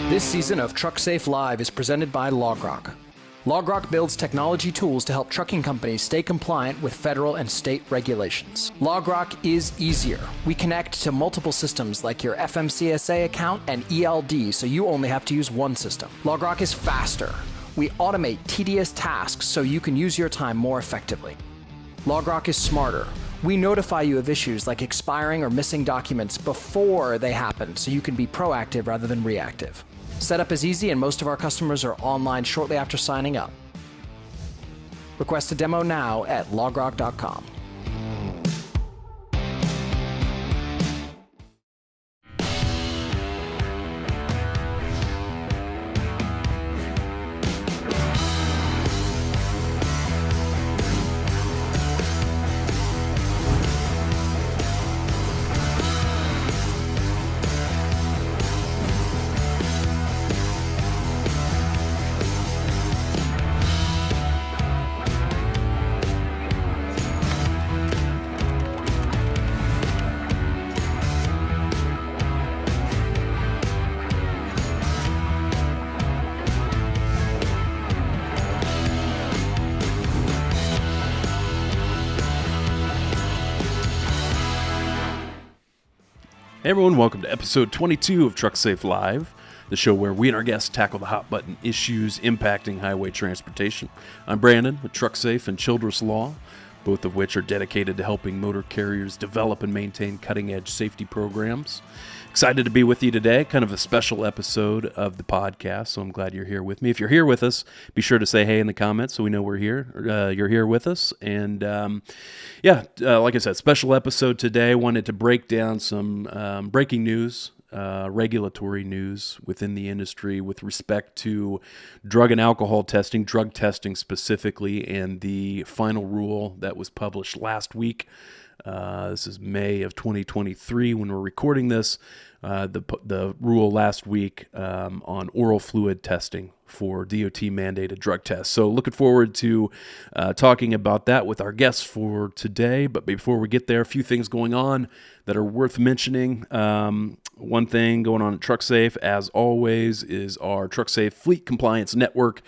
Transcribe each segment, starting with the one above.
This season of Trucksafe Live is presented by LogRock. LogRock builds technology tools to help trucking companies stay compliant with federal and state regulations. LogRock is easier. We connect to multiple systems like your FMCSA account and ELD, so you only have to use one system. LogRock is faster. We automate tedious tasks so you can use your time more effectively. LogRock is smarter. We notify you of issues like expiring or missing documents before they happen, so you can be proactive rather than reactive. Setup is easy, and most of our customers are online shortly after signing up. Request a demo now at logrock.com. Hey everyone, welcome to episode 22 of Trucksafe Live, the show where we and our guests tackle the hot button issues impacting highway transportation. I'm Brandon with Trucksafe and Childress Law, both of which are dedicated to helping motor carriers develop and maintain cutting-edge safety programs. Excited to be with you today, kind of a special episode of the podcast, so I'm glad you're here with me. If you're here with us, be sure to say hey in the comments so we know we're here. You're here with us, and like I said, special episode today. Wanted to break down some breaking news, regulatory news within the industry with respect to drug and alcohol testing, drug testing specifically, and the final rule that was published last week. This is May of 2023 when we're recording this. The rule last week on oral fluid testing for DOT mandated drug tests. So looking forward to talking about that with our guests for today. But before we get there, a few things going on that are worth mentioning. One thing going on at Trucksafe, as always, is our Trucksafe Fleet Compliance Network.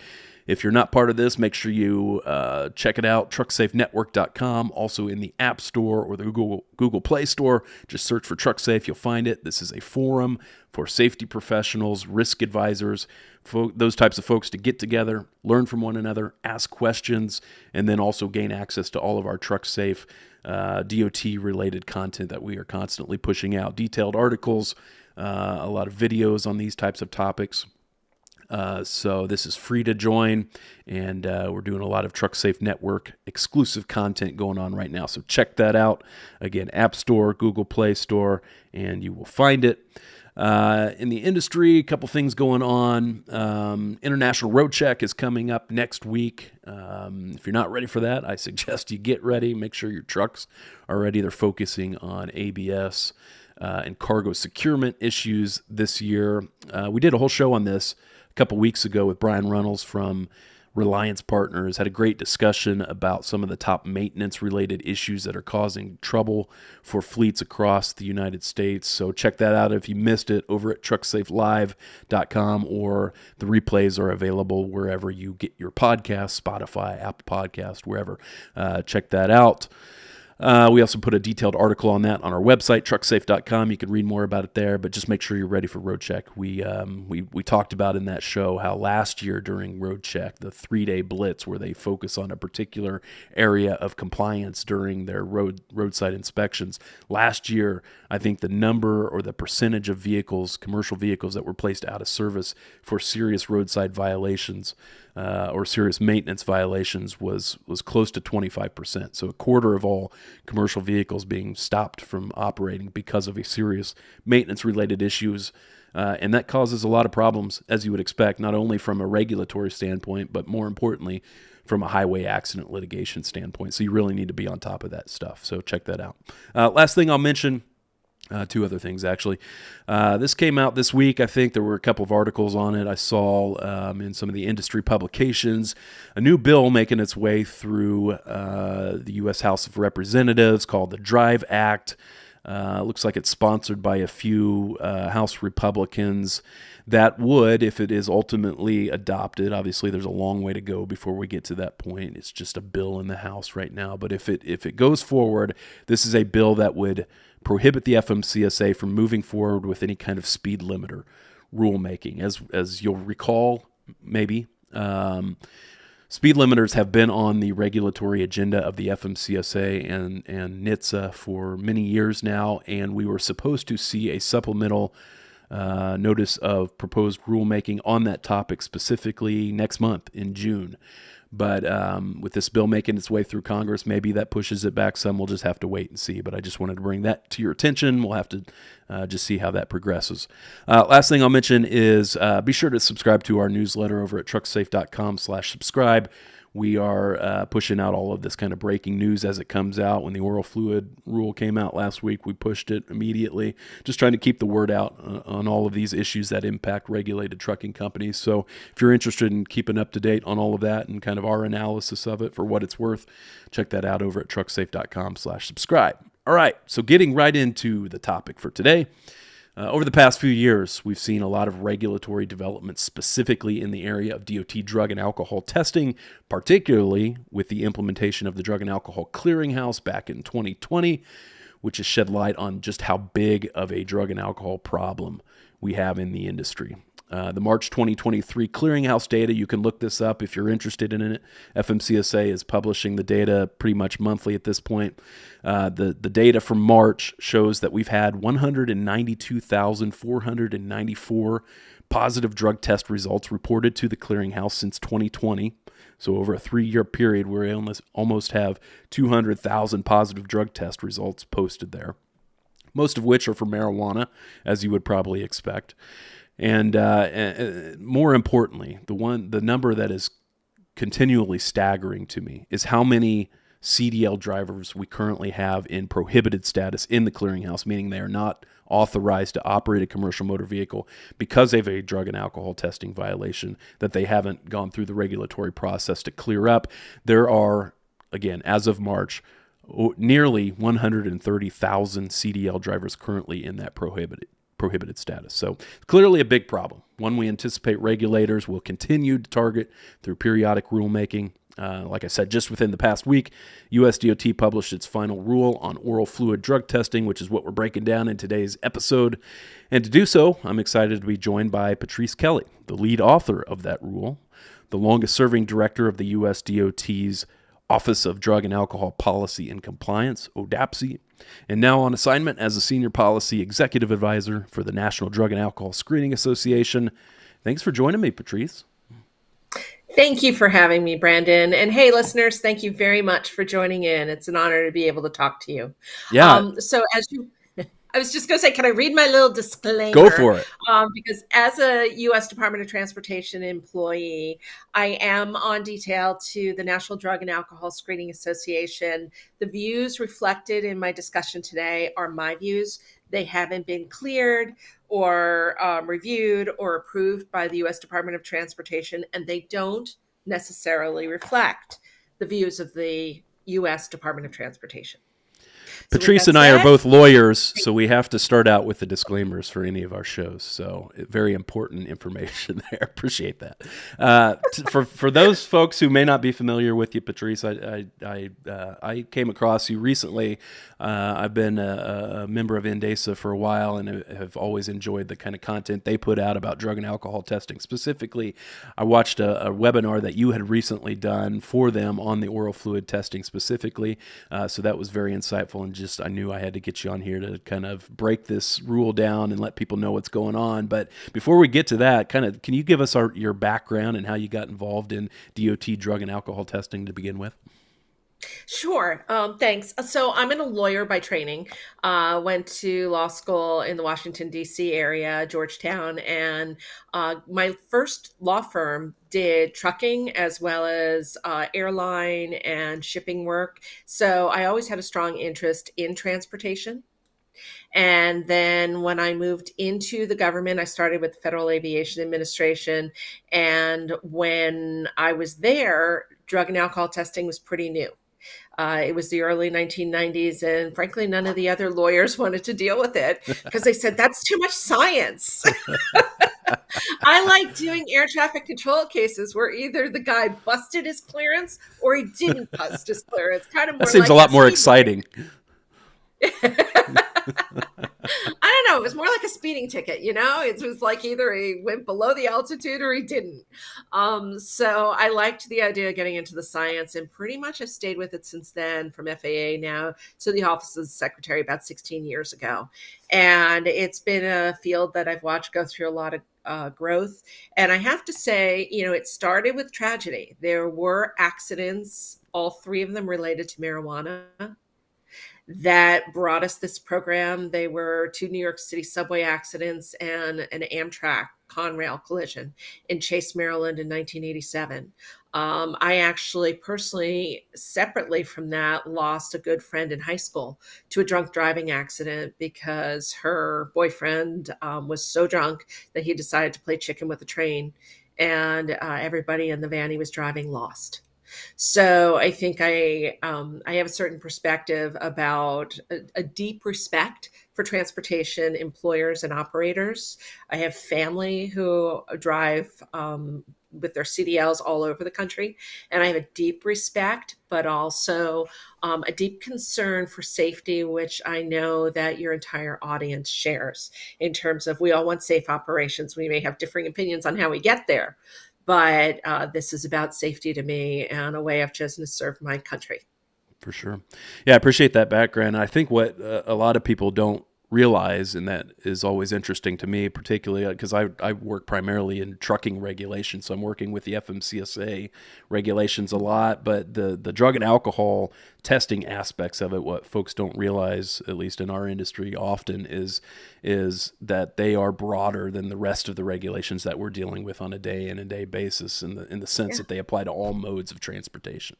If you're not part of this, make sure you check it out, trucksafenetwork.com, also in the App Store or the Google Play Store. Just search for Trucksafe, you'll find it. This is a forum for safety professionals, risk advisors, those types of folks to get together, learn from one another, ask questions, and then also gain access to all of our Trucksafe DOT-related content that we are constantly pushing out. Detailed articles, a lot of videos on these types of topics. So this is free to join, and we're doing a lot of Trucksafe Network exclusive content going on right now. So check that out. Again, App Store, Google Play Store, and you will find it. In the industry, a couple things going on. International Road Check is coming up next week. If you're not ready for that, I suggest you get ready. Make sure your trucks are ready. They're focusing on ABS and cargo securement issues this year. We did a whole show on this a couple weeks ago with Brian Runnels from Reliance Partners. Had a great discussion about some of the top maintenance-related issues that are causing trouble for fleets across the United States. So check that out if you missed it over at trucksafelive.com, or the replays are available wherever you get your podcasts, Spotify, Apple Podcast, wherever. Check that out. We also put a detailed article on that on our website, trucksafe.com. You can read more about it there, but just make sure you're ready for Road Check. We talked about in that show how last year during Road Check, the 3-day blitz where they focus on a particular area of compliance during their roadside inspections. Last year, I think the number or the percentage of vehicles, commercial vehicles that were placed out of service for serious roadside violations or serious maintenance violations was close to 25%. So a quarter of all commercial vehicles being stopped from operating because of a serious maintenance-related issues. And that causes a lot of problems, as you would expect, not only from a regulatory standpoint, but more importantly, from a highway accident litigation standpoint. So you really need to be on top of that stuff. So check that out. Last thing I'll mention, two other things, actually. This came out this week. I think there were a couple of articles on it. I saw in some of the industry publications a new bill making its way through the U.S. House of Representatives called the DRIVE Act. Looks like it's sponsored by a few House Republicans that would, if it is ultimately adopted, obviously there's a long way to go before we get to that point. It's just a bill in the House right now. But if it goes forward, this is a bill that would prohibit the FMCSA from moving forward with any kind of speed limiter rulemaking. As you'll recall, maybe, speed limiters have been on the regulatory agenda of the FMCSA and NHTSA for many years now, and we were supposed to see a supplemental notice of proposed rulemaking on that topic specifically next month in June. But with this bill making its way through Congress, maybe that pushes it back some. We'll just have to wait and see. But I just wanted to bring that to your attention. We'll have to just see how that progresses. Last thing I'll mention is be sure to subscribe to our newsletter over at trucksafe.com/subscribe. We are pushing out all of this kind of breaking news as it comes out. When the oral fluid rule came out last week, we pushed it immediately, just trying to keep the word out on all of these issues that impact regulated trucking companies. So if you're interested in keeping up to date on all of that and kind of our analysis of it for what it's worth, check that out over at trucksafe.com/subscribe. All right, so getting right into the topic for today. Over the past few years, we've seen a lot of regulatory developments specifically in the area of DOT drug and alcohol testing, particularly with the implementation of the Drug and Alcohol Clearinghouse back in 2020, which has shed light on just how big of a drug and alcohol problem we have in the industry. The March 2023 clearinghouse data, you can look this up if you're interested in it. FMCSA is publishing the data pretty much monthly at this point. The data from March shows that we've had 192,494 positive drug test results reported to the clearinghouse since 2020. So over a 3-year period, we almost have 200,000 positive drug test results posted there, most of which are for marijuana, as you would probably expect. And more importantly, the number that is continually staggering to me is how many CDL drivers we currently have in prohibited status in the clearinghouse, meaning they are not authorized to operate a commercial motor vehicle because they have a drug and alcohol testing violation that they haven't gone through the regulatory process to clear up. There are, again, as of March, nearly 130,000 CDL drivers currently in that prohibited status. So clearly a big problem, one we anticipate regulators will continue to target through periodic rulemaking. Like I said, just within the past week, USDOT published its final rule on oral fluid drug testing, which is what we're breaking down in today's episode. And to do so, I'm excited to be joined by Patrice Kelly, the lead author of that rule, the longest-serving director of the USDOT's Office of Drug and Alcohol Policy and Compliance, ODAPC, and now on assignment as a Senior Policy Executive Advisor for the National Drug and Alcohol Screening Association. Thanks for joining me, Patrice. Thank you for having me, Brandon. And hey, listeners, thank you very much for joining in. It's an honor to be able to talk to you. Yeah. I was just going to say, can I read my little disclaimer? Go for it. Because as a U.S. Department of Transportation employee, I am on detail to the National Drug and Alcohol Screening Association. The views reflected in my discussion today are my views. They haven't been cleared or reviewed or approved by the U.S. Department of Transportation, and they don't necessarily reflect the views of the U.S. Department of Transportation. Patrice and I are both lawyers, so we have to start out with the disclaimers for any of our shows. So very important information there. Appreciate that. For those folks who may not be familiar with you, Patrice, I came across you recently. I've been a member of NDASA for a while and have always enjoyed the kind of content they put out about drug and alcohol testing. Specifically, I watched a webinar that you had recently done for them on the oral fluid testing specifically. So that was very insightful, and I knew I had to get you on here to kind of break this rule down and let people know what's going on. But before we get to that, can you give us your background and how you got involved in DOT drug and alcohol testing to begin with? Sure. Thanks. So I'm a lawyer by training. Went to law school in the Washington, D.C. area, Georgetown, and my first law firm did trucking as well as airline and shipping work. So I always had a strong interest in transportation. And then when I moved into the government, I started with the Federal Aviation Administration. And when I was there, drug and alcohol testing was pretty new. It was the early 1990s, and frankly, none of the other lawyers wanted to deal with it because they said that's too much science. I like doing air traffic control cases where either the guy busted his clearance or he didn't bust his clearance. Kind of That more seems like a lot a more speeding exciting. I don't know. It was more like a speeding ticket, you know? It was like either he went below the altitude or he didn't. So I liked the idea of getting into the science, and pretty much have stayed with it since then, from FAA now to the Office of the Secretary about 16 years ago. And it's been a field that I've watched go through a lot of growth. And I have to say, it started with tragedy. There were accidents, all three of them related to marijuana, that brought us this program. They were two New York City subway accidents and an Amtrak Conrail collision in Chase, Maryland in 1987. I actually personally, separately from that, lost a good friend in high school to a drunk driving accident because her boyfriend was so drunk that he decided to play chicken with a train, and everybody in the van he was driving lost. So I think I have a certain perspective about a deep respect for transportation employers and operators. I have family who drive with their CDLs all over the country, and I have a deep respect, but also a deep concern for safety, which I know that your entire audience shares. In terms of, we all want safe operations. We may have differing opinions on how we get there, but this is about safety to me and a way I've chosen to serve my country. For sure. Yeah, I appreciate that background. I think what a lot of people don't realize, and that is always interesting to me, particularly because I work primarily in trucking regulations, so I'm working with the FMCSA regulations a lot, but the drug and alcohol testing aspects of it, what folks don't realize, at least in our industry often, is that they are broader than the rest of the regulations that we're dealing with on a day in and day basis, in the sense that they apply to all modes of transportation.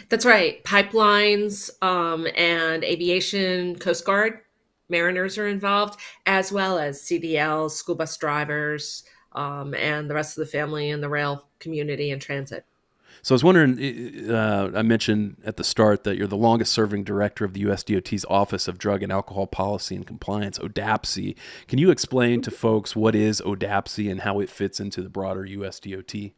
That's right. Pipelines and aviation, Coast Guard, mariners are involved, as well as CDLs, school bus drivers, and the rest of the family in the rail community and transit. So I was wondering, I mentioned at the start that you're the longest serving director of the USDOT's Office of Drug and Alcohol Policy and Compliance, ODAPC. Can you explain to folks what is ODAPC and how it fits into the broader USDOT?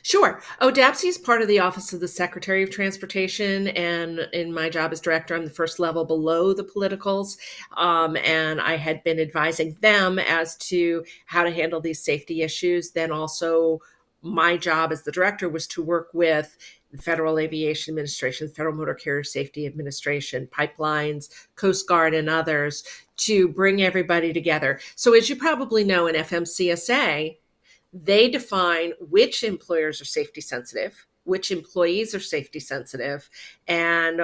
Sure. ODAPC is part of the Office of the Secretary of Transportation, and in my job as director, I'm the first level below the politicals, and I had been advising them as to how to handle these safety issues. Then also, my job as the director was to work with the Federal Aviation Administration, Federal Motor Carrier Safety Administration, pipelines, Coast Guard, and others to bring everybody together. So as you probably know, in FMCSA, they define which employers are safety sensitive, which employees are safety sensitive, and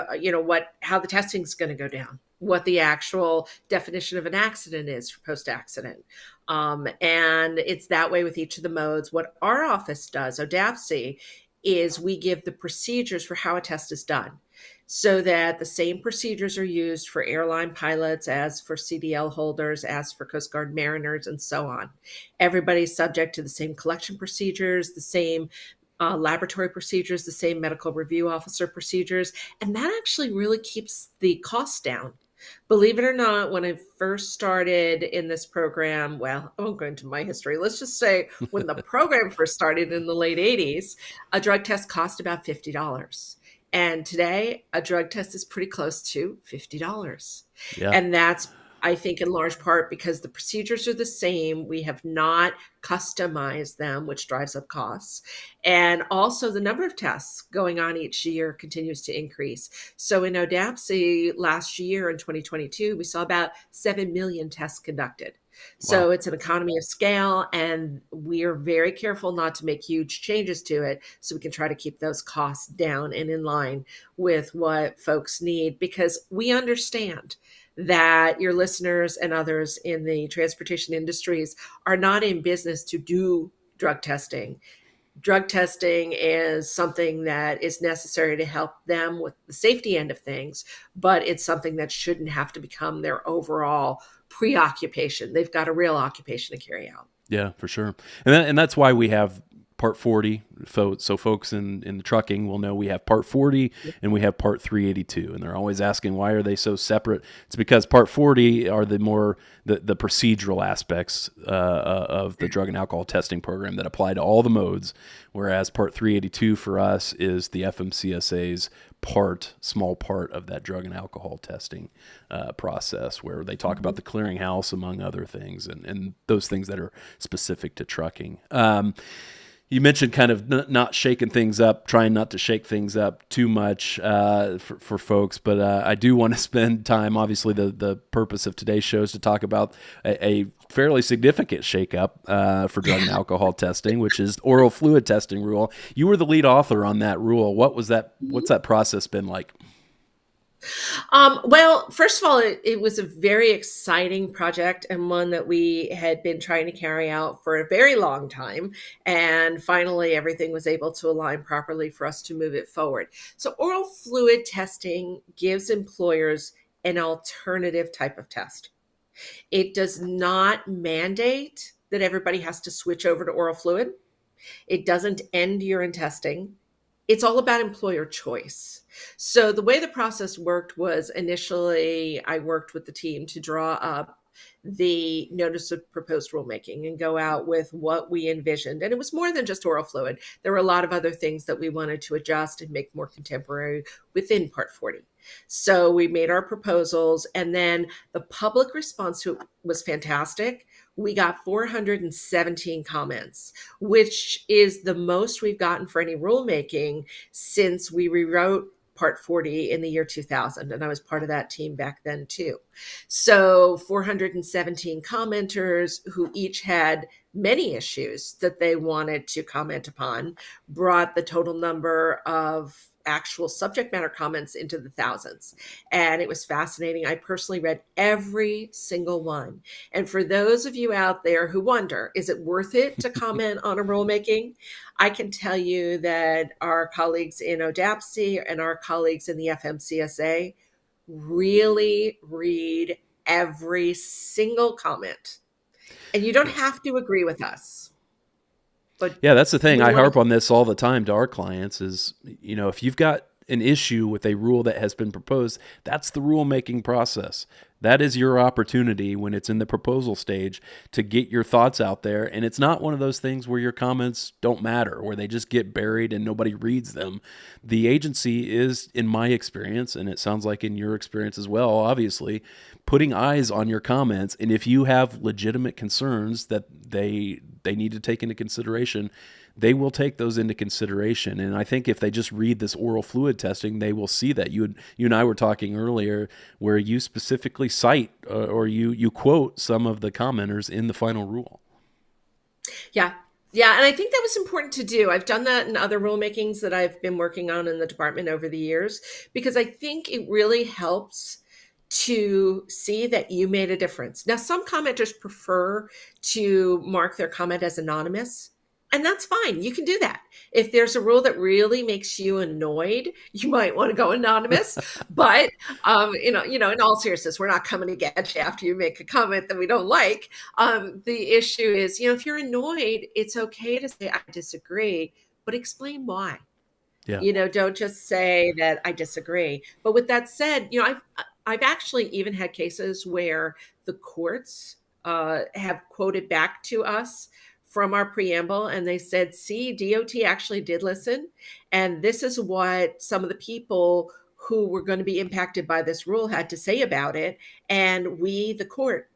how the testing is going to go down, what the actual definition of an accident is for post-accident. And it's that way with each of the modes. What our office does, ODAPC, is we give the procedures for how a test is done, so that the same procedures are used for airline pilots as for CDL holders, as for Coast Guard mariners, and so on. Everybody's subject to the same collection procedures, the same laboratory procedures, the same medical review officer procedures, and that actually really keeps the costs down. Believe it or not, when I first started in this program, well, I won't go into my history. Let's just say when the program first started in the late 80s, a drug test cost about $50. And today, a drug test is pretty close to $50. Yeah. And that's, I think, in large part because the procedures are the same. We have not customized them, which drives up costs. And also, the number of tests going on each year continues to increase. So in ODAPC last year in 2022, we saw about 7 million tests conducted. So Wow. it's an economy of scale, and we are very careful not to make huge changes to it so we can try to keep those costs down and in line with what folks need, because we understand that your listeners and others in the transportation industries are not in business to do drug testing. Drug testing is something that is necessary to help them with the safety end of things, but it's something that shouldn't have to become their overall preoccupation. They've got a real occupation to carry out. Yeah, for sure. And that's why we have Part 40. So folks in the trucking will know we have Part 40 and we have Part 382. And they're always asking, why are they so separate? It's because Part 40 are the more the procedural aspects of the drug and alcohol testing program that apply to all the modes, whereas Part 382 for us is the FMCSA's small part of that drug and alcohol testing process, where they talk about the clearinghouse, among other things, and those things that are specific to trucking. You mentioned kind of not shaking things up, trying not to shake things up too much for folks, but I do want to spend time. Obviously, the purpose of today's show is to talk about a fairly significant shakeup for drug and alcohol testing, which is oral fluid testing rule. You were the lead author on that rule. What's that process been like? Well, first of all, it was a very exciting project and one that we had been trying to carry out for a very long time. And finally, everything was able to align properly for us to move it forward. So oral fluid testing gives employers an alternative type of test. It does not mandate that everybody has to switch over to oral fluid. It doesn't end urine testing. It's all about employer choice. So the way the process worked was, initially I worked with the team to draw up the notice of proposed rulemaking and go out with what we envisioned. And it was more than just oral fluid. There were a lot of other things that we wanted to adjust and make more contemporary within Part 40. So we made our proposals, and then the public response to it was fantastic. We got 417 comments, which is the most we've gotten for any rulemaking since we rewrote Part 40 in the year 2000. And I was part of that team back then too. So 417 commenters who each had many issues that they wanted to comment upon brought the total number of actual subject matter comments into the thousands. And it was fascinating. I personally read every single one. And for those of you out there who wonder, is it worth it to comment on a rulemaking? I can tell you that our colleagues in ODAPC and our colleagues in the FMCSA really read every single comment. And you don't have to agree with us. But yeah, that's the thing. I harp on this all the time to our clients is, if you've got an issue with a rule that has been proposed, that's the rulemaking process. That is your opportunity when it's in the proposal stage to get your thoughts out there. And it's not one of those things where your comments don't matter, where they just get buried and nobody reads them. The agency is, in my experience, and it sounds like in your experience as well, obviously, putting eyes on your comments. And if you have legitimate concerns that they need to take into consideration, they will take those into consideration. And I think if they just read this oral fluid testing, they will see that. You and I were talking earlier where you specifically cite or you quote some of the commenters in the final rule. Yeah. Yeah. And I think that was important to do. I've done that in other rulemakings that I've been working on in the department over the years, because I think it really helps to see that you made a difference. Now, some commenters prefer to mark their comment as anonymous, and that's fine. You can do that. If there's a rule that really makes you annoyed, you might want to go anonymous. But in all seriousness, we're not coming to get you after you make a comment that we don't like. The issue is, if you're annoyed, it's okay to say I disagree, but explain why. Yeah. Don't just say that I disagree. But with that said, I've actually even had cases where the courts have quoted back to us from our preamble, and they said, see, DOT actually did listen. And this is what some of the people who were going to be impacted by this rule had to say about it. And we, the court,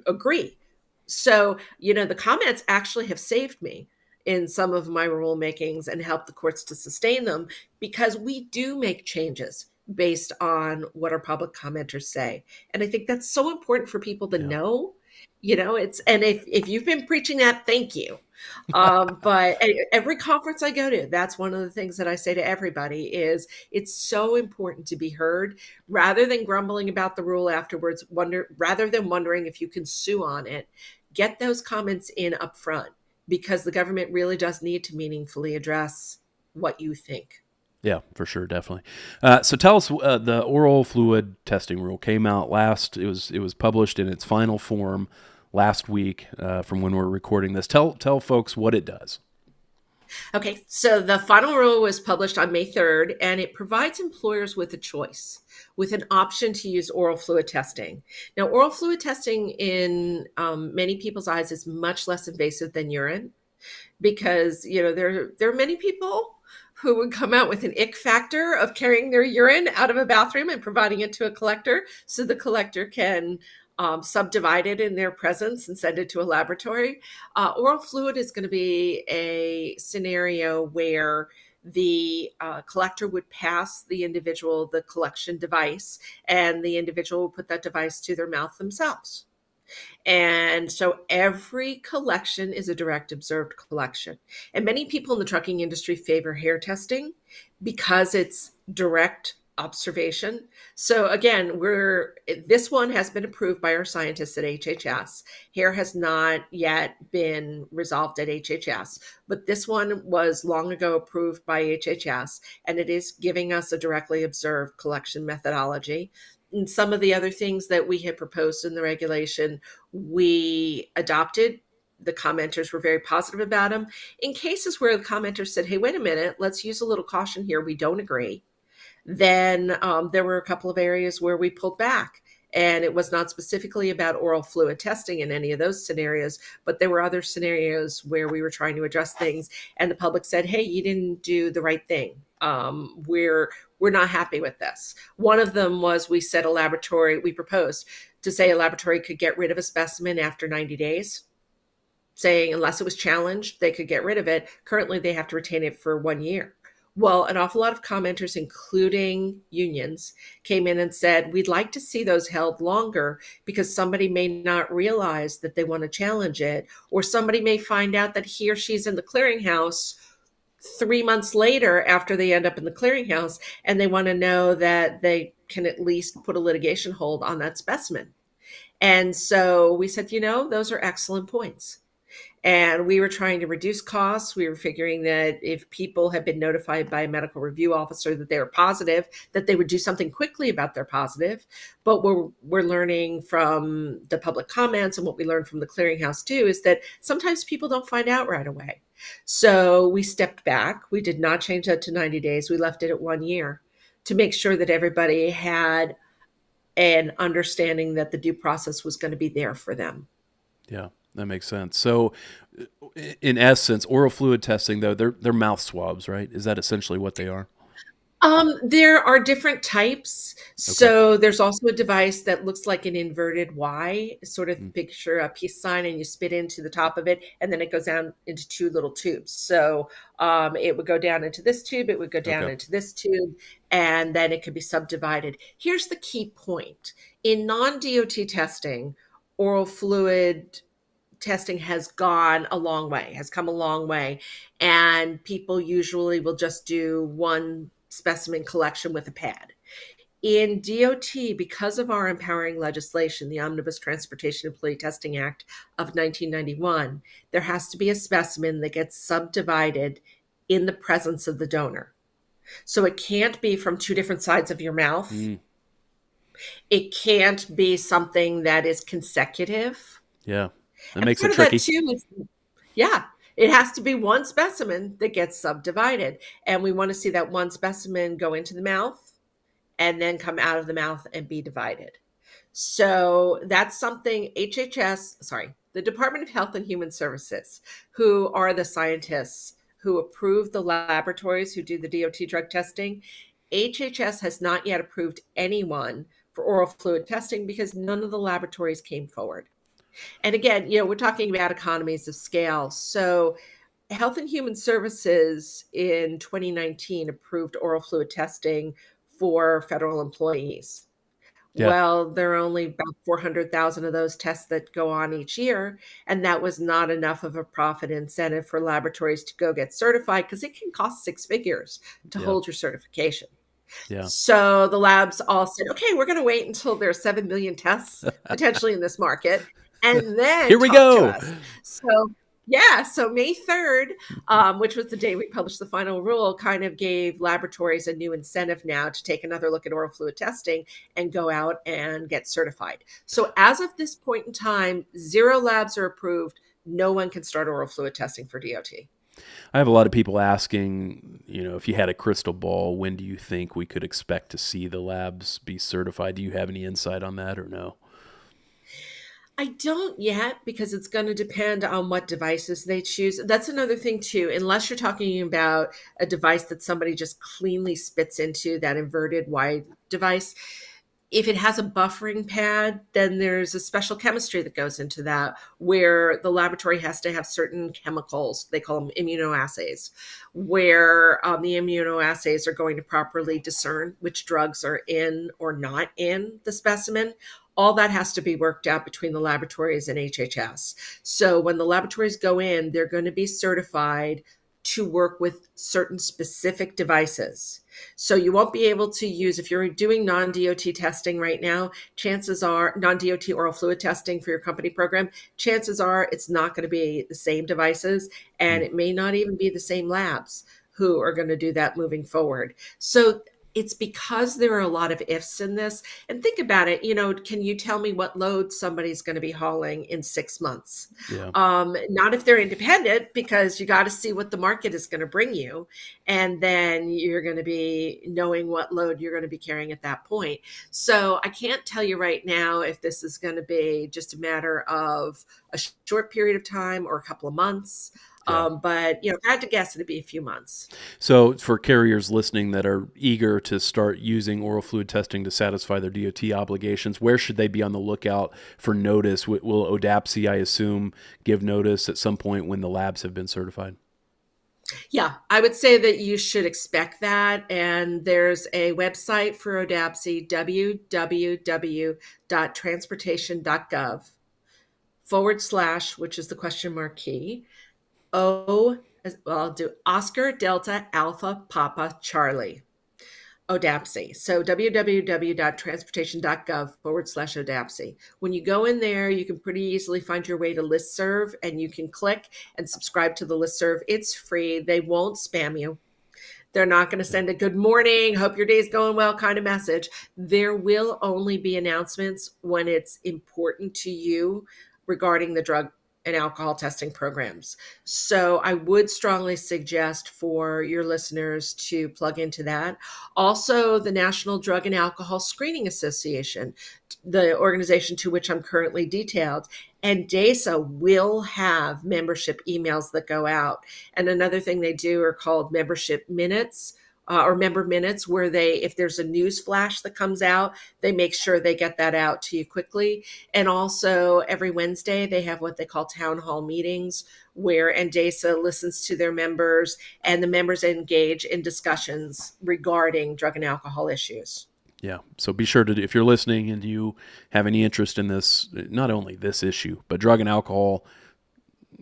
agree. So, the comments actually have saved me in some of my rulemakings and helped the courts to sustain them, because we do make changes based on what our public commenters say. And I think that's so important for people to know. And if you've been preaching that, thank you. But every conference I go to, that's one of the things that I say to everybody is it's so important to be heard, rather than grumbling about the rule afterwards, rather than wondering if you can sue on it. Get those comments in up front, because the government really does need to meaningfully address what you think. Yeah, for sure, definitely. So tell us, the oral fluid testing rule came out it was published in its final form last week from when we're recording this. Tell folks what it does. Okay, so the final rule was published on May 3rd, and it provides employers with a choice, with an option to use oral fluid testing. Now, oral fluid testing in many people's eyes is much less invasive than urine, because there are many people who would come out with an ick factor of carrying their urine out of a bathroom and providing it to a collector so the collector can subdivide it in their presence and send it to a laboratory. Oral fluid is going to be a scenario where the collector would pass the individual the collection device, and the individual will put that device to their mouth themselves. And so every collection is a direct observed collection. And many people in the trucking industry favor hair testing because it's direct observation. So again, this one has been approved by our scientists at HHS. Hair has not yet been resolved at HHS, but this one was long ago approved by HHS, and it is giving us a directly observed collection methodology. And some of the other things that we had proposed in the regulation, we adopted. The commenters were very positive about them. In cases where the commenters said, hey, wait a minute, let's use a little caution here, we don't agree, then there were a couple of areas where we pulled back. And it was not specifically about oral fluid testing in any of those scenarios, but there were other scenarios where we were trying to address things, and the public said, hey, you didn't do the right thing. We're not happy with this. One of them was we proposed to say a laboratory could get rid of a specimen after 90 days, saying unless it was challenged, they could get rid of it. Currently, they have to retain it for 1 year. Well, an awful lot of commenters, including unions, came in and said, we'd like to see those held longer because somebody may not realize that they want to challenge it, or somebody may find out that he or she's in the clearinghouse 3 months later after they end up in the clearinghouse, and they want to know that they can at least put a litigation hold on that specimen. And so we said, those are excellent points. And we were trying to reduce costs. We were figuring that if people had been notified by a medical review officer that they were positive, that they would do something quickly about their positive. But we're learning from the public comments, and what we learned from the clearinghouse too, is that sometimes people don't find out right away. So we stepped back. We did not change that to 90 days. We left it at 1 year to make sure that everybody had an understanding that the due process was going to be there for them. Yeah. That makes sense. So, in essence, oral fluid testing, though, they're mouth swabs, right? Is that essentially what they are? There are different types. So there's also a device that looks like an inverted Y, sort of picture a peace sign, and you spit into the top of it, and then it goes down into two little tubes. So it would go down into this tube, it would go down into this tube, and then it could be subdivided. Here's the key point. In non-DOT testing, oral fluid testing has come a long way. And people usually will just do one specimen collection with a pad. In DOT, because of our empowering legislation, the Omnibus Transportation Employee Testing Act of 1991, there has to be a specimen that gets subdivided in the presence of the donor. So it can't be from two different sides of your mouth. It can't be something that is consecutive. Yeah. That makes it tricky. It has to be one specimen that gets subdivided. And we want to see that one specimen go into the mouth and then come out of the mouth and be divided. So that's something the Department of Health and Human Services, who are the scientists who approve the laboratories who do the DOT drug testing, HHS has not yet approved anyone for oral fluid testing because none of the laboratories came forward. And again, we're talking about economies of scale. So Health and Human Services in 2019 approved oral fluid testing for federal employees. Yeah. Well, there are only about 400,000 of those tests that go on each year. And that was not enough of a profit incentive for laboratories to go get certified, because it can cost 6 figures to hold your certification. Yeah. So the labs all said, okay, we're going to wait until there are 7 million tests potentially in this market, and then here we go. So May 3rd, which was the day we published the final rule, kind of gave laboratories a new incentive now to take another look at oral fluid testing and go out and get certified. So as of this point in time, 0 labs are approved. No one can start oral fluid testing for DOT. I have a lot of people asking, if you had a crystal ball, when do you think we could expect to see the labs be certified? Do you have any insight on that or no? I don't yet because it's going to depend on what devices they choose. That's another thing too. Unless you're talking about a device that somebody just cleanly spits into, that inverted wide device, if it has a buffering pad, then there's a special chemistry that goes into that where the laboratory has to have certain chemicals. They call them immunoassays, where the immunoassays are going to properly discern which drugs are in or not in the specimen. All that has to be worked out between the laboratories and HHS. So when the laboratories go in, they're going to be certified to work with certain specific devices. So you won't be able to use, if you're doing non-DOT testing right now, chances are, non-DOT oral fluid testing for your company program, chances are it's not going to be the same devices, and Mm. it may not even be the same labs who are going to do that moving forward. So it's because there are a lot of ifs in this. And think about it, can you tell me what load somebody's going to be hauling in 6 months? Yeah. Not if they're independent, because you got to see what the market is going to bring you. And then you're going to be knowing what load you're going to be carrying at that point. So I can't tell you right now if this is going to be just a matter of a short period of time or a couple of months. Yeah. But if I had to guess, it'd be a few months. So for carriers listening that are eager to start using oral fluid testing to satisfy their DOT obligations, where should they be on the lookout for notice? Will ODAPC, I assume, give notice at some point when the labs have been certified? Yeah, I would say that you should expect that. And there's a website for ODAPC, www.transportation.gov / which is the question mark key, I'll do Oscar Delta Alpha Papa Charlie, ODAPC. So www.transportation.gov / ODAPC. When you go in there, you can pretty easily find your way to listserv, and you can click and subscribe to the listserv. It's free. They won't spam you. They're not going to send a good morning, hope your day's going well kind of message. There will only be announcements when it's important to you regarding the drug and alcohol testing programs. So I would strongly suggest for your listeners to plug into that. Also, the National Drug and Alcohol Screening Association, the organization to which I'm currently detailed, and NDASA will have membership emails that go out. And another thing they do are called membership minutes, or member minutes, where if there's a news flash that comes out, they make sure they get that out to you quickly. And also every Wednesday, they have what they call town hall meetings, where NDASA listens to their members and the members engage in discussions regarding drug and alcohol issues. Yeah. So be sure to, if you're listening and you have any interest in this, not only this issue, but drug and alcohol,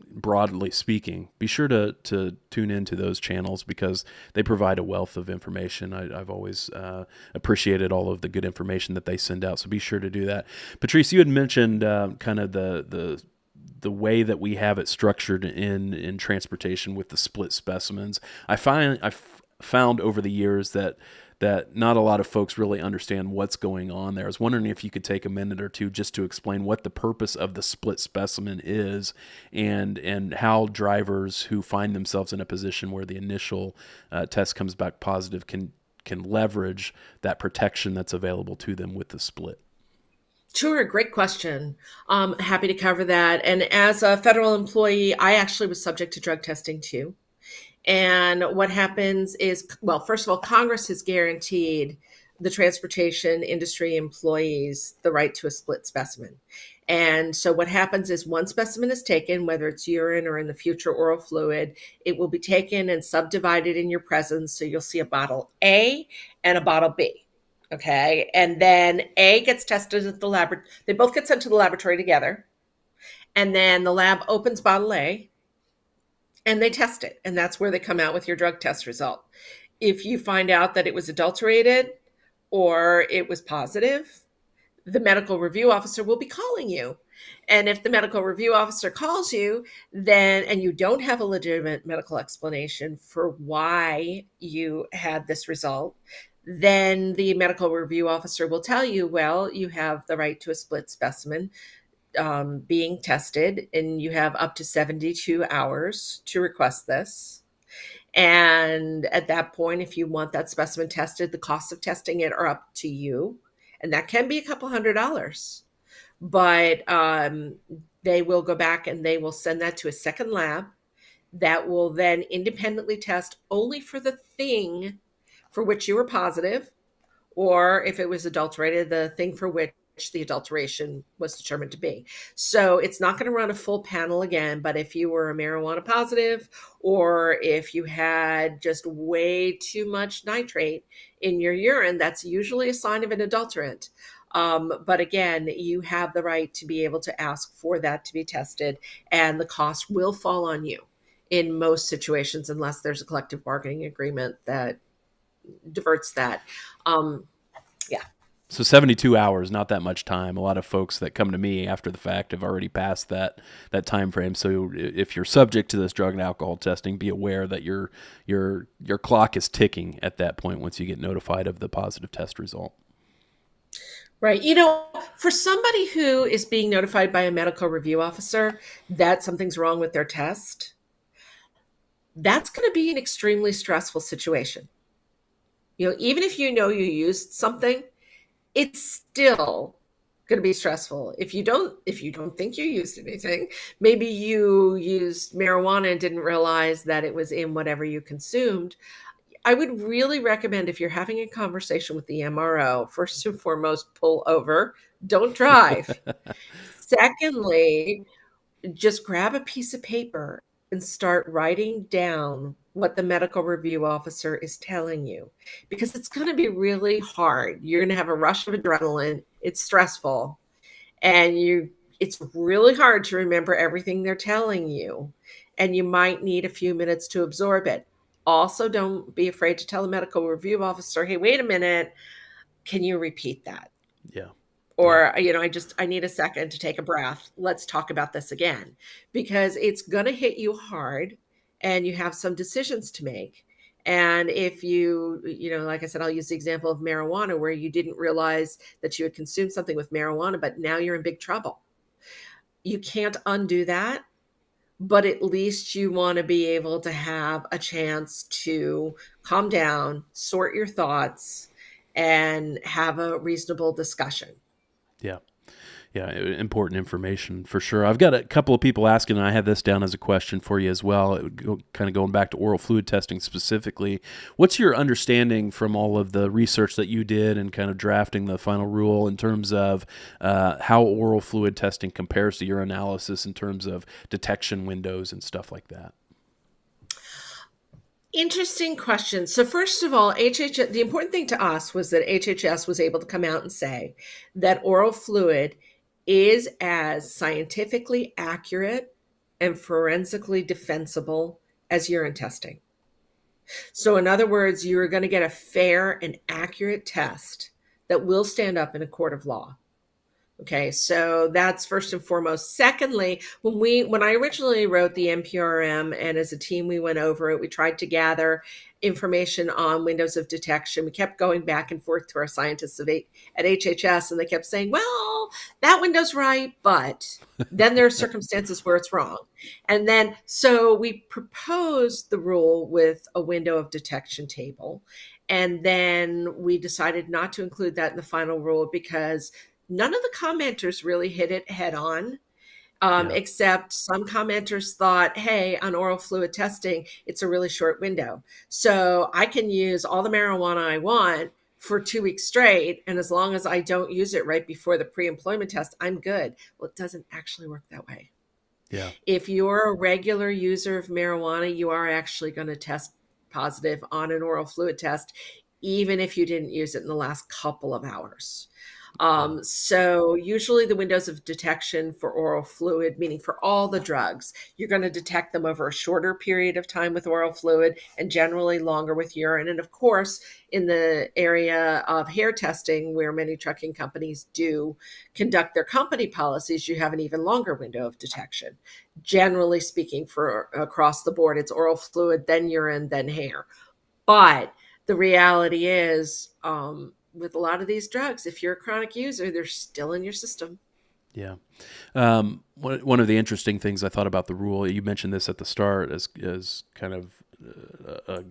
broadly speaking, be sure to tune into those channels because they provide a wealth of information. I've always appreciated all of the good information that they send out. So be sure to do that. Patrice, you had mentioned kind of the way that we have it structured in transportation with the split specimens. I've found over the years that not a lot of folks really understand what's going on there. I was wondering if you could take a minute or two just to explain what the purpose of the split specimen is and how drivers who find themselves in a position where the initial test comes back positive can leverage that protection that's available to them with the split. Sure, great question. Happy to cover that. And as a federal employee, I actually was subject to drug testing too. And what happens is, well, first of all, Congress has guaranteed the transportation industry employees the right to a split specimen. And so what happens is one specimen is taken, whether it's urine or in the future oral fluid, it will be taken and subdivided in your presence. So you'll see a bottle A and a bottle B. Okay. And then A gets tested at the lab. They both get sent to the laboratory together. And then the lab opens bottle A and they test it. And that's where they come out with your drug test result. If you find out that it was adulterated or it was positive, the medical review officer will be calling you. And if the medical review officer calls you, then, and you don't have a legitimate medical explanation for why you had this result, then the medical review officer will tell you, well, you have the right to a split specimen. being tested, and you have up to 72 hours to request this. And at that point, if you want that specimen tested, the costs of testing it are up to you. And that can be a couple $100. But they will go back and they will send that to a second lab that will then independently test only for the thing for which you were positive, or if it was adulterated, the thing for which the adulteration was determined to be. So it's not going to run a full panel again, but if you were a marijuana positive, or if you had just way too much nitrate in your urine, that's usually a sign of an adulterant. But again, you have the right to be able to ask for that to be tested, and the cost will fall on you in most situations, unless there's a collective bargaining agreement that diverts that. Yeah. So 72 hours, not that much time. A lot of folks that come to me after the fact have already passed that time frame. So if you're subject to this drug and alcohol testing, be aware that your clock is ticking at that point once you get notified of the positive test result. Right. For somebody who is being notified by a medical review officer that something's wrong with their test, that's going to be an extremely stressful situation. Even if you used something, it's still going to be stressful. If you don't think you used anything, maybe you used marijuana and didn't realize that it was in whatever you consumed. I would really recommend, if you're having a conversation with the MRO, first and foremost, pull over, don't drive. Secondly, just grab a piece of paper and start writing down what the medical review officer is telling you, because it's going to be really hard. You're going to have a rush of adrenaline. It's stressful, and it's really hard to remember everything they're telling you, and you might need a few minutes to absorb it. Also, don't be afraid to tell the medical review officer, hey, wait a minute, can you repeat that? Yeah. Or, I need a second to take a breath. Let's talk about this again, because it's going to hit you hard and you have some decisions to make. And if like I said, I'll use the example of marijuana, where you didn't realize that you had consumed something with marijuana, but now you're in big trouble. You can't undo that, but at least you want to be able to have a chance to calm down, sort your thoughts, and have a reasonable discussion. Yeah. Yeah, important information for sure. I've got a couple of people asking, and I have this down as a question for you as well, kind of going back to oral fluid testing specifically. What's your understanding from all of the research that you did and kind of drafting the final rule in terms of how oral fluid testing compares to urinalysis in terms of detection windows and stuff like that? Interesting question. So first of all, the important thing to us was that HHS was able to come out and say that oral fluid is as scientifically accurate and forensically defensible as urine testing. So in other words, you're going to get a fair and accurate test that will stand up in a court of law. Okay, so that's first and foremost. Secondly, when I originally wrote the NPRM, and as a team we went over it, we tried to gather information on windows of detection. We kept going back and forth to our scientists at HHS, and they kept saying, well, that window's right, but then there are circumstances where it's wrong. And then, so we proposed the rule with a window of detection table. And then we decided not to include that in the final rule because none of the commenters really hit it head on, except some commenters thought, hey, on oral fluid testing, it's a really short window. So I can use all the marijuana I want for 2 weeks straight. And as long as I don't use it right before the pre-employment test, I'm good. Well, it doesn't actually work that way. Yeah. If you're a regular user of marijuana, you are actually going to test positive on an oral fluid test, even if you didn't use it in the last couple of hours. So usually the windows of detection for oral fluid, meaning for all the drugs, you're going to detect them over a shorter period of time with oral fluid and generally longer with urine. And of course, in the area of hair testing, where many trucking companies do conduct their company policies, you have an even longer window of detection. Generally speaking, for across the board, it's oral fluid, then urine, then hair. But the reality is, with a lot of these drugs, if you're a chronic user, they're still in your system. Yeah. One of the interesting things I thought about the rule, you mentioned this at the start as kind of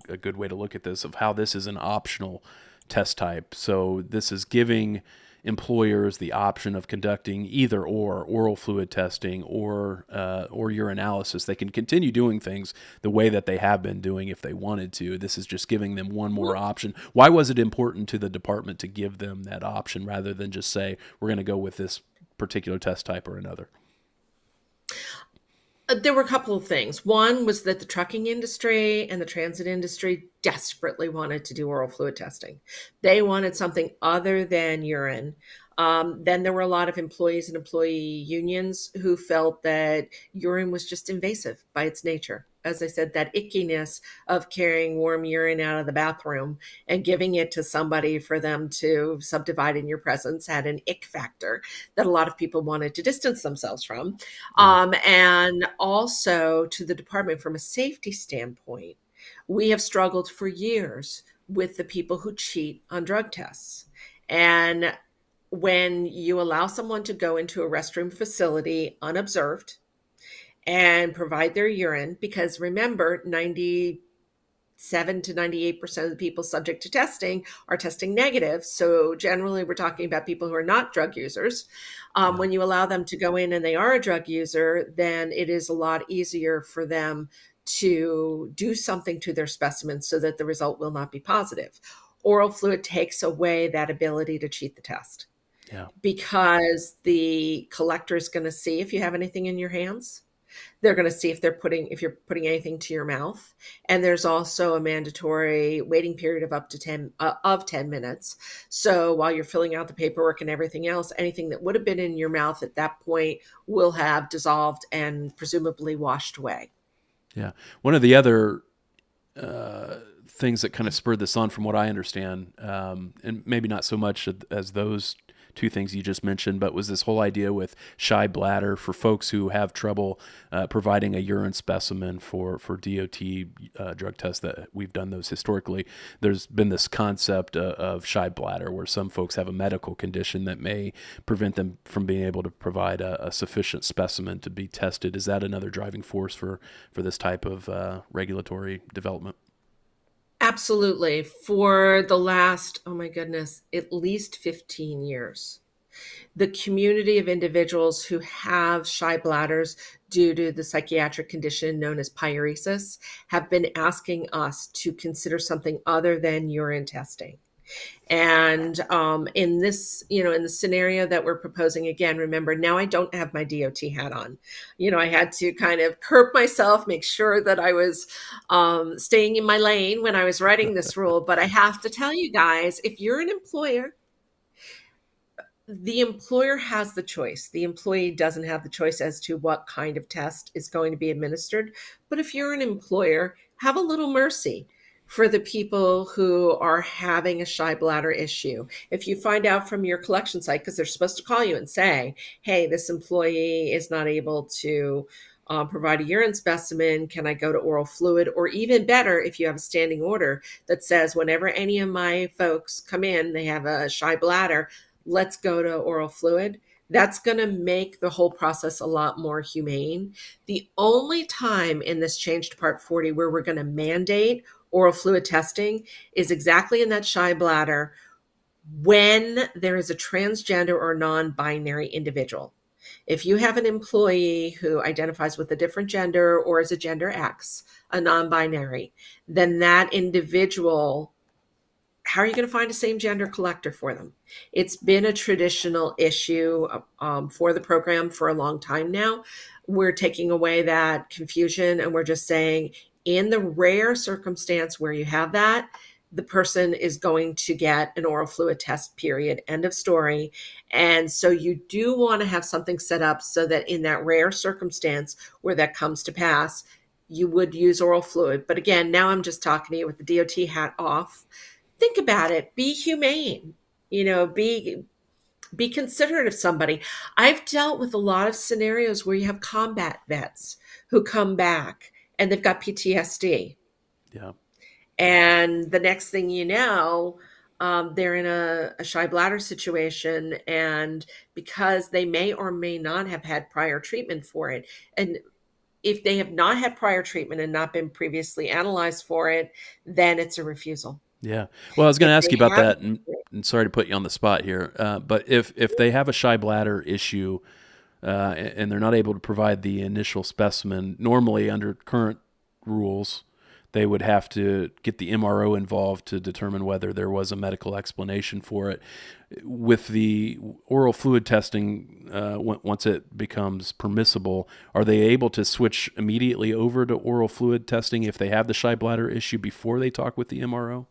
a good way to look at this, of how this is an optional test type. So this is giving employers the option of conducting either or oral fluid testing or urinalysis. They can continue doing things the way that they have been doing if they wanted to. This is just giving them one more option. Why was it important to the department to give them that option rather than just say, we're going to go with this particular test type or another? There were a couple of things. One was that the trucking industry and the transit industry desperately wanted to do oral fluid testing. They wanted something other than urine. Then there were a lot of employees and employee unions who felt that urine was just invasive by its nature. As I said, that ickiness of carrying warm urine out of the bathroom and giving it to somebody for them to subdivide in your presence had an ick factor that a lot of people wanted to distance themselves from. And also to the department from a safety standpoint, we have struggled for years with the people who cheat on drug tests. And when you allow someone to go into a restroom facility unobserved and provide their urine, because remember, 97 to 98% of the people subject to testing are testing negative. So generally, we're talking about people who are not drug users. Yeah. When you allow them to go in and they are a drug user, then it is a lot easier for them to do something to their specimen so that the result will not be positive. Oral fluid takes away that ability to cheat the test. Yeah. Because the collector is going to see if you have anything in your hands. They're going to see if you're putting anything to your mouth. And there's also a mandatory waiting period of up to 10 minutes. So while you're filling out the paperwork and everything else, anything that would have been in your mouth at that point will have dissolved and presumably washed away. Yeah. One of the other things that kind of spurred this on, from what I understand, and maybe not so much as those two things you just mentioned, but was this whole idea with shy bladder for folks who have trouble providing a urine specimen for DOT drug tests. That we've done those historically. There's been this concept of shy bladder where some folks have a medical condition that may prevent them from being able to provide a sufficient specimen to be tested. Is that another driving force for this type of regulatory development? Absolutely. For the last, oh my goodness, at least 15 years, the community of individuals who have shy bladders due to the psychiatric condition known as pyresis have been asking us to consider something other than urine testing. And in this, in the scenario that we're proposing, again, remember, now I don't have my DOT hat on. I had to kind of curb myself, make sure that I was staying in my lane when I was writing this rule. But I have to tell you guys, if you're an employer, the employer has the choice. The employee doesn't have the choice as to what kind of test is going to be administered. But if you're an employer, have a little mercy for the people who are having a shy bladder issue. If you find out from your collection site, because they're supposed to call you and say, hey, this employee is not able to provide a urine specimen, can I go to oral fluid? Or even better, if you have a standing order that says, whenever any of my folks come in, they have a shy bladder, let's go to oral fluid. That's going to make the whole process a lot more humane. The only time in this change to Part 40 where we're going to mandate oral fluid testing is exactly in that shy bladder when there is a transgender or non-binary individual. If you have an employee who identifies with a different gender or is a gender X, a non-binary, then that individual, how are you going to find a same gender collector for them? It's been a traditional issue for the program for a long time now. We're taking away that confusion and we're just saying, in the rare circumstance where you have that, the person is going to get an oral fluid test, period, end of story. And so you do want to have something set up so that in that rare circumstance where that comes to pass, you would use oral fluid. But again, now I'm just talking to you with the DOT hat off. Think about it. Be humane. Be considerate of somebody. I've dealt with a lot of scenarios where you have combat vets who come back and they've got PTSD. Yeah. And the next thing you know, they're in a shy bladder situation, and because they may or may not have had prior treatment for it, and if they have not had prior treatment and not been previously analyzed for it, then it's a refusal. Yeah. Well, I was going If to ask you they about have, that, and sorry to put you on the spot here, but if they have a shy bladder issue and they're not able to provide the initial specimen, normally under current rules, they would have to get the MRO involved to determine whether there was a medical explanation for it. With the oral fluid testing, once it becomes permissible, are they able to switch immediately over to oral fluid testing if they have the shy bladder issue before they talk with the MRO?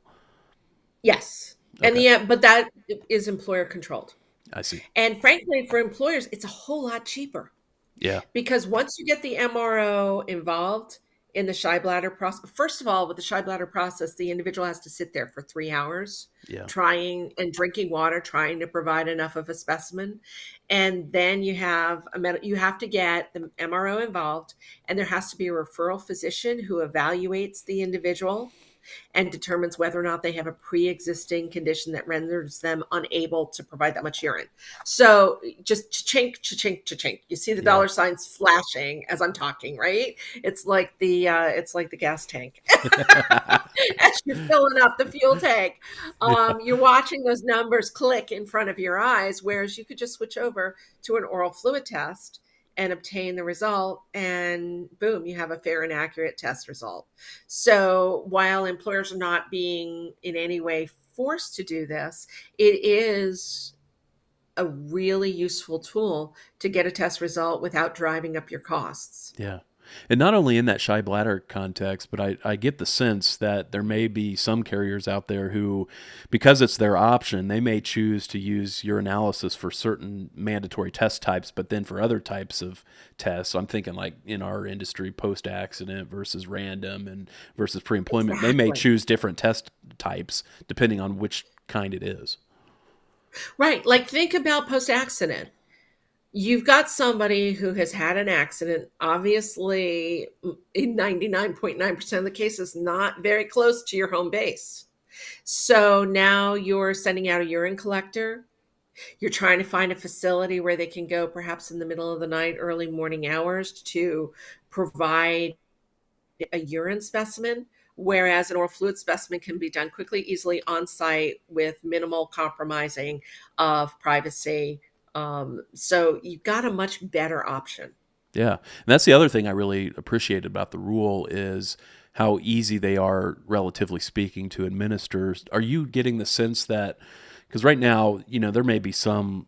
yes. And Okay, but that is employer controlled. I see. And frankly, for employers, it's a whole lot cheaper. Yeah, Because once you get the MRO involved in the shy bladder process, first of all, with the shy bladder process, the individual has to sit there for 3 hours yeah, trying and drinking water, trying to provide enough of a specimen. And then you have to get the MRO involved, and there has to be a referral physician who evaluates the individual and determines whether or not they have a pre-existing condition that renders them unable to provide that much urine. So just cha-chink, cha-chink, cha-chink. You see the yeah. dollar signs flashing as I'm talking, right? It's like the gas tank as you're filling up the fuel tank. Yeah. You're watching those numbers click in front of your eyes, whereas you could just switch over to an oral fluid test and obtain the result, and boom, you have a fair and accurate test result. So while employers are not being in any way forced to do this, it is a really useful tool to get a test result without driving up your costs. Yeah. And not only in that shy bladder context, but I get the sense that there may be some carriers out there who, because it's their option, they may choose to use urinalysis for certain mandatory test types, but then for other types of tests, I'm thinking like in our industry, post-accident versus random and versus pre-employment, they may Exactly. choose different test types depending on which kind it is. Right. Like think about post accident. You've got somebody who has had an accident, obviously, in 99.9% of the cases, not very close to your home base. So now you're sending out a urine collector. You're trying to find a facility where they can go, perhaps in the middle of the night, early morning hours, to provide a urine specimen, whereas an oral fluid specimen can be done quickly, easily on site with minimal compromising of privacy. So you've got a much better option. Yeah. And that's the other thing I really appreciate about the rule is how easy they are, relatively speaking, to administer. Are you getting the sense that, because right now, there may be some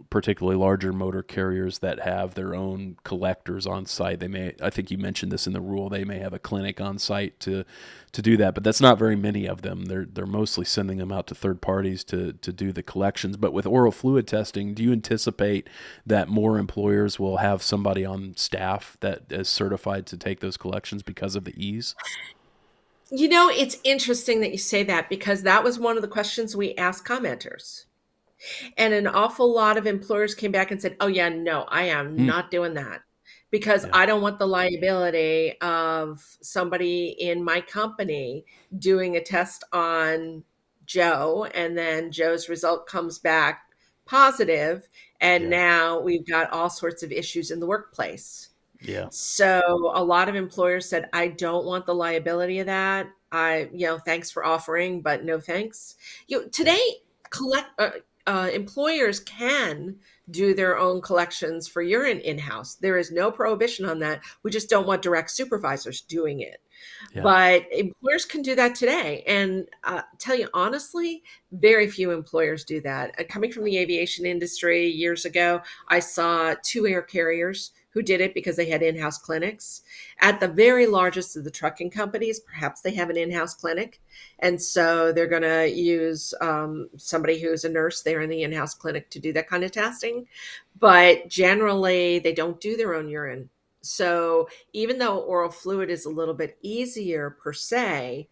particularly larger motor carriers that have their own collectors on site. They may, I think you mentioned this in the rule, they may have a clinic on site to do that, but that's not very many of them. They're mostly sending them out to third parties to do the collections. But with oral fluid testing, do you anticipate that more employers will have somebody on staff that is certified to take those collections because of the ease? It's interesting that you say that because that was one of the questions we asked commenters. And an awful lot of employers came back and said, "Oh, yeah, no, I am Hmm. not doing that because Yeah. I don't want the liability of somebody in my company doing a test on Joe, and then Joe's result comes back positive, and Yeah. now we've got all sorts of issues in the workplace." Yeah. So a lot of employers said, I don't want the liability of that. Thanks for offering, but no thanks. Yeah. Today, collect employers can do their own collections for urine in-house. There is no prohibition on that. We just don't want direct supervisors doing it. Yeah. But employers can do that today. And tell you honestly, very few employers do that. Coming from the aviation industry years ago, I saw two air carriers who did it because they had in-house clinics. At the very largest of the trucking companies, perhaps they have an in-house clinic. And so they're going to use somebody who's a nurse there in the in-house clinic to do that kind of testing. But generally, they don't do their own urine. So even though oral fluid is a little bit easier per se,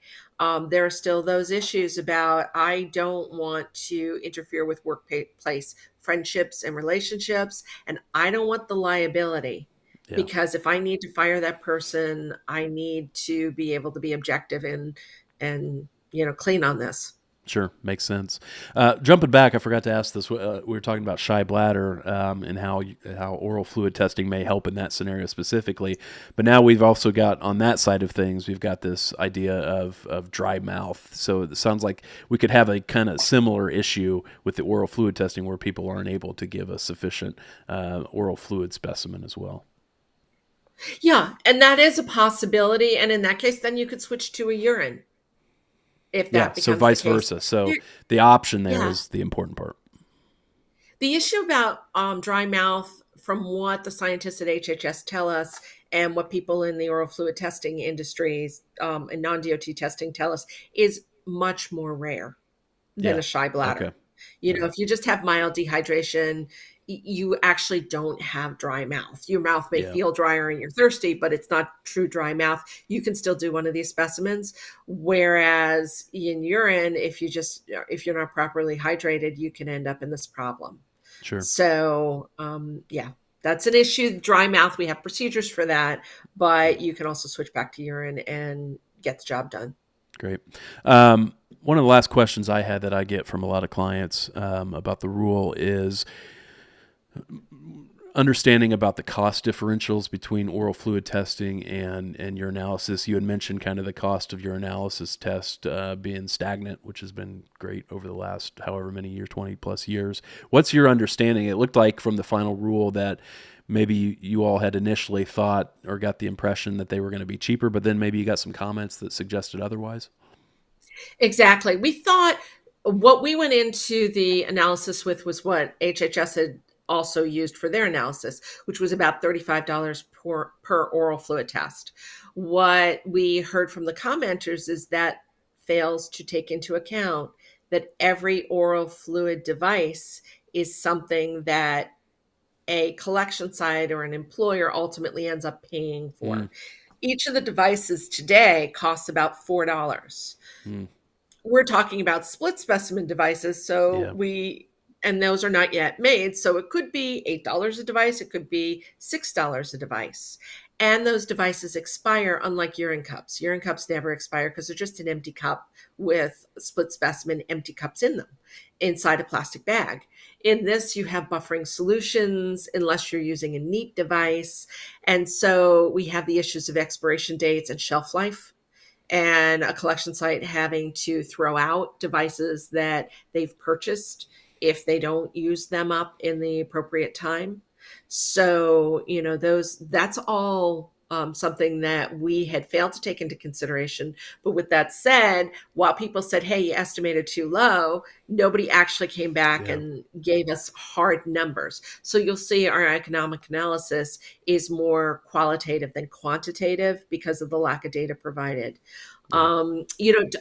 there are still those issues about I don't want to interfere with workplace friendships and relationships, and I don't want the liability Yeah. because if I need to fire that person, I need to be able to be objective and clean on this. Sure, makes sense. Jumping back, I forgot to ask this. We were talking about shy bladder and how oral fluid testing may help in that scenario specifically. But now we've also got on that side of things, we've got this idea of dry mouth. So it sounds like we could have a kind of similar issue with the oral fluid testing where people aren't able to give a sufficient oral fluid specimen as well. Yeah, and that is a possibility. And in that case, then you could switch to a urine if Yeah, that so becomes the vice case. versa. So Here- the option there Yeah. is the important part. The issue about dry mouth, from what the scientists at HHS tell us and what people in the oral fluid testing industries and non DOT testing tell us, is much more rare than Yeah. a shy bladder. Okay. You know, if you just have mild dehydration, you actually don't have dry mouth. Your mouth may Yeah. feel drier and you're thirsty, but it's not true dry mouth. You can still do one of these specimens. Whereas in urine, if you're not properly hydrated, you can end up in this problem. Sure. So, yeah, that's an issue. Dry mouth, we have procedures for that, but you can also switch back to urine and get the job done. Great. One of the last questions I had that I get from a lot of clients about the rule is understanding about the cost differentials between oral fluid testing and urinalysis. You had mentioned kind of the cost of urinalysis test being stagnant, which has been great over the last however many years, 20 plus years. What's your understanding? It looked like from the final rule that maybe you all had initially thought or got the impression that they were going to be cheaper, but then maybe you got some comments that suggested otherwise. Exactly. We thought what we went into the analysis with was what HHS had also used for their analysis, which was about $35 per oral fluid test. What we heard from the commenters is that fails to take into account that every oral fluid device is something that a collection site or an employer ultimately ends up paying Mm, for. Each of the devices today costs about $4. mm, We're talking about split specimen devices, yeah, and those are not yet made, so it could be $8 a device, it could be $6 a device. And those devices expire, unlike urine cups. Urine cups never expire because they're just an empty cup with split specimen empty cups in them inside a plastic bag. In this, you have buffering solutions unless you're using a neat device. And so we have the issues of expiration dates and shelf life, and a collection site having to throw out devices that they've purchased if they don't use them up in the appropriate time. So, you know, that's all something that we had failed to take into consideration. But with that said, while people said, hey, you estimated too low, nobody actually came back yeah, and gave us hard numbers. So you'll see our economic analysis is more qualitative than quantitative because of the lack of data provided. yeah.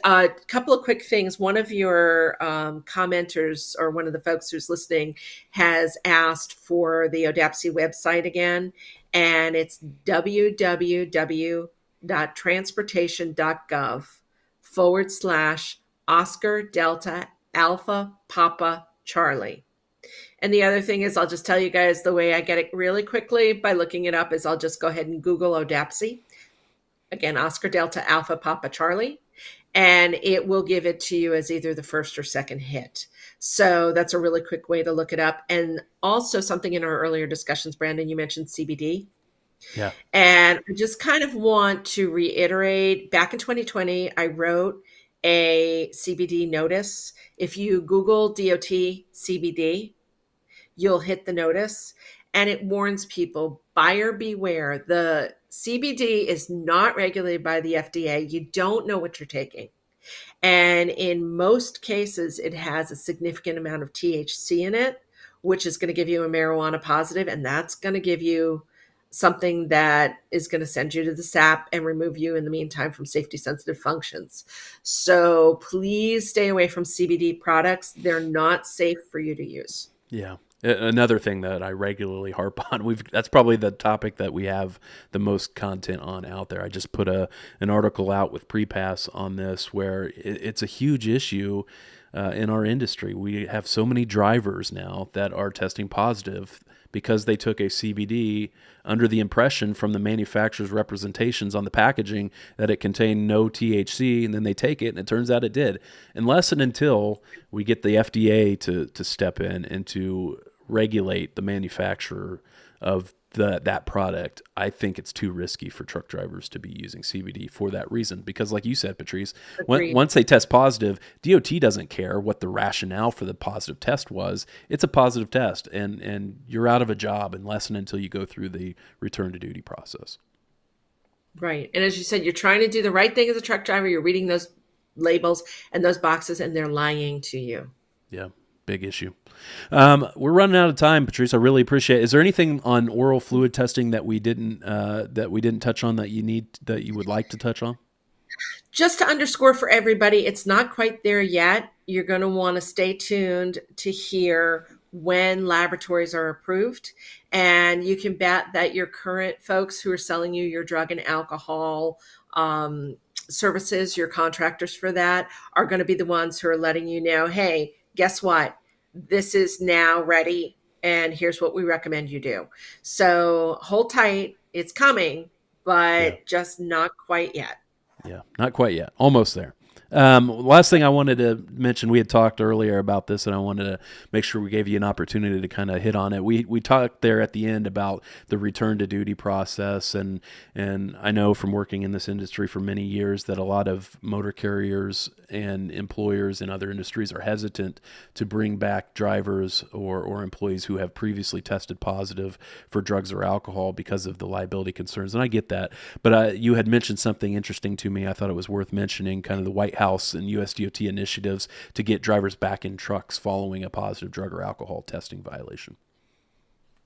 A couple of quick things. One of your commenters, or one of the folks who's listening, has asked for the ODAPC website again, and it's www.transportation.gov/Oscar Delta Alpha Papa Charlie. And the other thing is, I'll just tell you guys the way I get it really quickly by looking it up is I'll just go ahead and Google ODAPC. Again, Oscar Delta Alpha Papa Charlie, and it will give it to you as either the first or second hit. So that's a really quick way to look it up. And also, something in our earlier discussions, Brandon, you mentioned CBD. Yeah. And I just kind of want to reiterate, back in 2020, I wrote a CBD notice. If you Google DOT CBD, you'll hit the notice, and it warns people, buyer beware. The CBD is not regulated by the FDA. You don't know what you're taking. And in most cases, it has a significant amount of THC in it, which is going to give you a marijuana positive, and that's going to give you something that is going to send you to the SAP and remove you in the meantime from safety sensitive functions. So please stay away from CBD products. They're not safe for you to use. Yeah. Another thing that I regularly harp on, that's probably the topic that we have the most content on out there. I just put an article out with Prepass on this where it's a huge issue in our industry. We have so many drivers now that are testing positive because they took a CBD under the impression from the manufacturer's representations on the packaging that it contained no THC, and then they take it, and it turns out it did. Unless and until we get the FDA to step in and to regulate the manufacturer of that product, I think it's too risky for truck drivers to be using CBD for that reason. Because like you said, Patrice, once they test positive, DOT doesn't care what the rationale for the positive test was. It's a positive test, and you're out of a job unless and until you go through the return to duty process. Right. And as you said, you're trying to do the right thing as a truck driver. You're reading those labels and those boxes, and they're lying to you. Yeah. Big issue. We're running out of time, Patrice. I really appreciate it. Is there anything on oral fluid testing that we didn't touch on that you would like to touch on? Just to underscore for everybody, it's not quite there yet. You're going to want to stay tuned to hear when laboratories are approved. And you can bet that your current folks who are selling you your drug and alcohol services, your contractors for that, are going to be the ones who are letting you know, hey, guess what? This is now ready, and here's what we recommend you do. So hold tight. It's coming, but just not quite yet. Yeah, not quite yet. Almost there. Last thing I wanted to mention, we had talked earlier about this, and I wanted to make sure we gave you an opportunity to kind of hit on it. We talked there at the end about the return to duty process, and I know from working in this industry for many years that a lot of motor carriers and employers in other industries are hesitant to bring back drivers or employees who have previously tested positive for drugs or alcohol because of the liability concerns, and I get that. But you had mentioned something interesting to me. I thought it was worth mentioning, kind of the White House and USDOT initiatives to get drivers back in trucks following a positive drug or alcohol testing violation.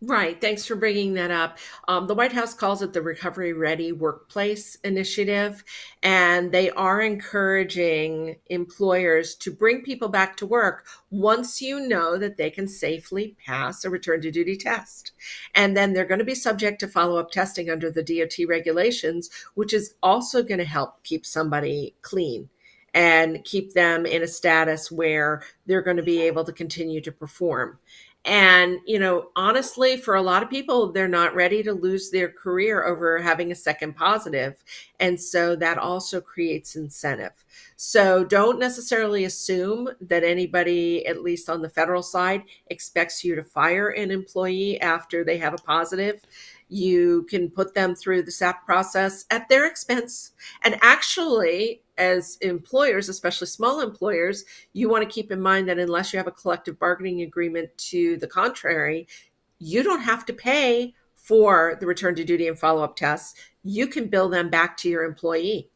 Right. Thanks for bringing that up. The White House calls it the Recovery Ready Workplace Initiative, and they are encouraging employers to bring people back to work once you know that they can safely pass a return to duty test. And then they're going to be subject to follow-up testing under the DOT regulations, which is also going to help keep somebody clean and keep them in a status where they're going to be able to continue to perform. And, honestly, for a lot of people, they're not ready to lose their career over having a second positive. And so that also creates incentive. So don't necessarily assume that anybody, at least on the federal side, expects you to fire an employee after they have a positive. You can put them through the SAP process at their expense. And actually, as employers, especially small employers, you want to keep in mind that unless you have a collective bargaining agreement to the contrary, you don't have to pay for the return to duty and follow-up tests. You can bill them back to your employee.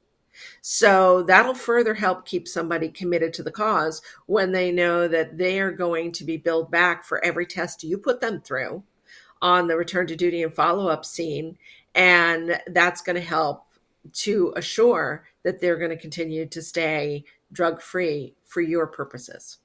So that'll further help keep somebody committed to the cause when they know that they are going to be billed back for every test you put them through on the return to duty and follow-up scene. And that's going to help to assure that they're going to continue to stay drug-free for your purposes.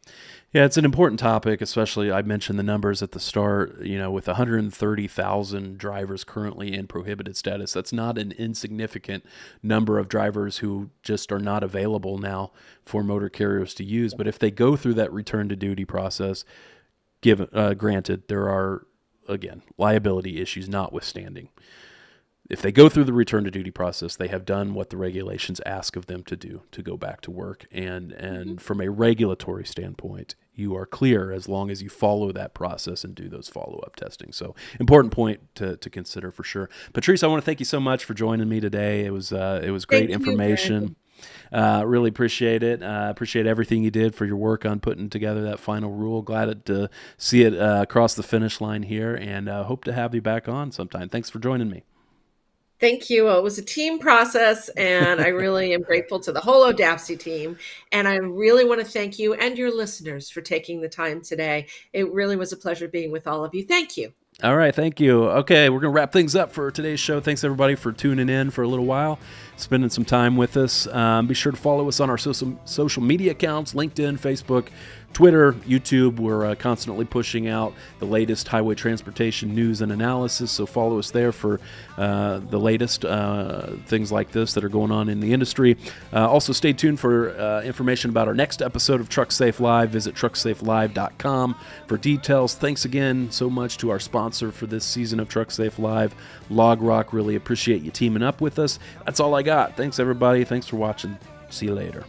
Yeah, it's an important topic, especially I mentioned the numbers at the start, with 130,000 drivers currently in prohibited status. That's not an insignificant number of drivers who just are not available now for motor carriers to use. But if they go through that return to duty process, granted, there are, again, liability issues notwithstanding. If they go through the return to duty process, they have done what the regulations ask of them to do, to go back to work. And from a regulatory standpoint, you are clear as long as you follow that process and do those follow-up testing. So important point to consider for sure. Patrice, I want to thank you so much for joining me today. It was great information. Really appreciate it. Appreciate everything you did for your work on putting together that final rule. Glad to see it across the finish line here, and hope to have you back on sometime. Thanks for joining me. Thank you. It was a team process, and I really am grateful to the whole ODAPC team. And I really want to thank you and your listeners for taking the time today. It really was a pleasure being with all of you. Thank you. All right. Thank you. Okay. We're going to wrap things up for today's show. Thanks, everybody, for tuning in for a little while, spending some time with us. Be sure to follow us on our social media accounts, LinkedIn, Facebook, Twitter, YouTube. We're constantly pushing out the latest highway transportation news and analysis, so follow us there for the latest things like this that are going on in the industry. Also, stay tuned for information about our next episode of Trucksafe Live. Visit trucksafelive.com for details. Thanks again so much to our sponsor for this season of Trucksafe Live, LogRock. Really appreciate you teaming up with us. That's all I got. Thanks, everybody. Thanks for watching. See you later.